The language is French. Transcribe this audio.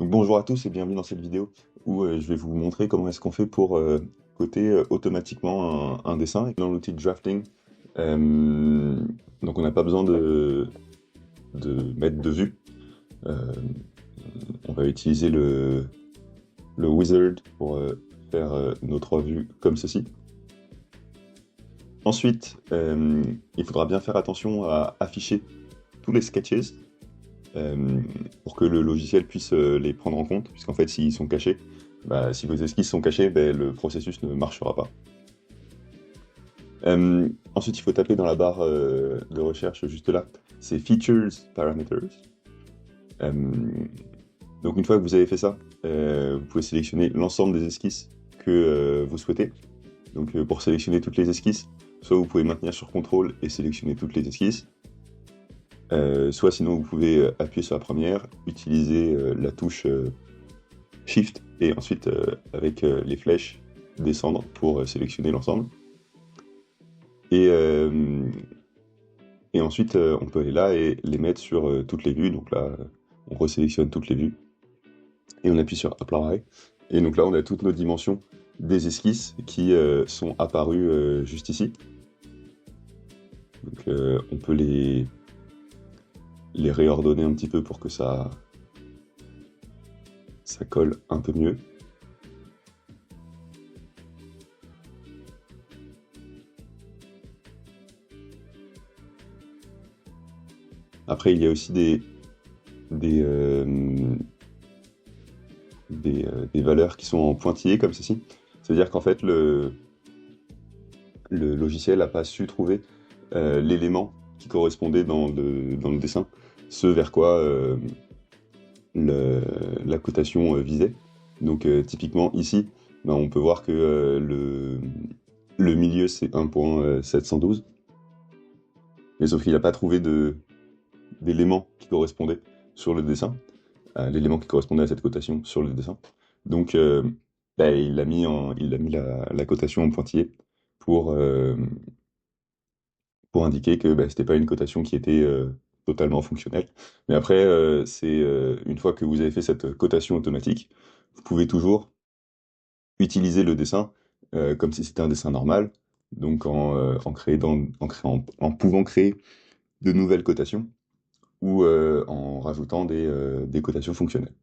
Donc bonjour à tous et bienvenue dans cette vidéo où je vais vous montrer comment est-ce qu'on fait pour coter automatiquement un dessin dans l'outil de drafting. Euh, donc on n'a pas besoin de mettre de vue. Euh, on va utiliser le wizard pour faire nos trois vues comme ceci. Ensuite, il faudra bien faire attention à afficher tous les sketches pour que le logiciel puisse les prendre en compte, puisqu'en fait, s'ils sont cachés, si vos esquisses sont cachées, le processus ne marchera pas. Ensuite, il faut taper dans la barre de recherche juste là, c'est Features Parameters. Euh, donc une fois que vous avez fait ça, vous pouvez sélectionner l'ensemble des esquisses que vous souhaitez. Donc pour sélectionner toutes les esquisses, soit vous pouvez maintenir sur CTRL et sélectionner toutes les esquisses, soit sinon vous pouvez appuyer sur la première, utiliser la touche Shift et ensuite avec les flèches descendre pour sélectionner l'ensemble. Et, ensuite on peut aller là et les mettre sur toutes les vues. Donc là on resélectionne toutes les vues et on appuie sur Apply. Et donc là on a toutes nos dimensions des esquisses qui sont apparues juste ici. Donc on peut les réordonner un petit peu pour que ça colle un peu mieux. Après, il y a aussi des valeurs qui sont en pointillés comme ceci. C'est-à-dire qu'en fait, le logiciel n'a pas su trouver l'élément qui correspondait dans le dessin, ce vers quoi la cotation visait. Donc typiquement ici, on peut voir que le milieu c'est 1.712, mais sauf qu'il n'a pas trouvé d'élément qui correspondait sur le dessin, l'élément qui correspondait à cette cotation sur le dessin. Donc il a mis la cotation en pointillé pour indiquer que c'était pas une cotation qui était totalement fonctionnelle. Mais après, une fois que vous avez fait cette cotation automatique, vous pouvez toujours utiliser le dessin comme si c'était un dessin normal, donc en pouvant créer de nouvelles cotations ou en rajoutant des cotations fonctionnelles.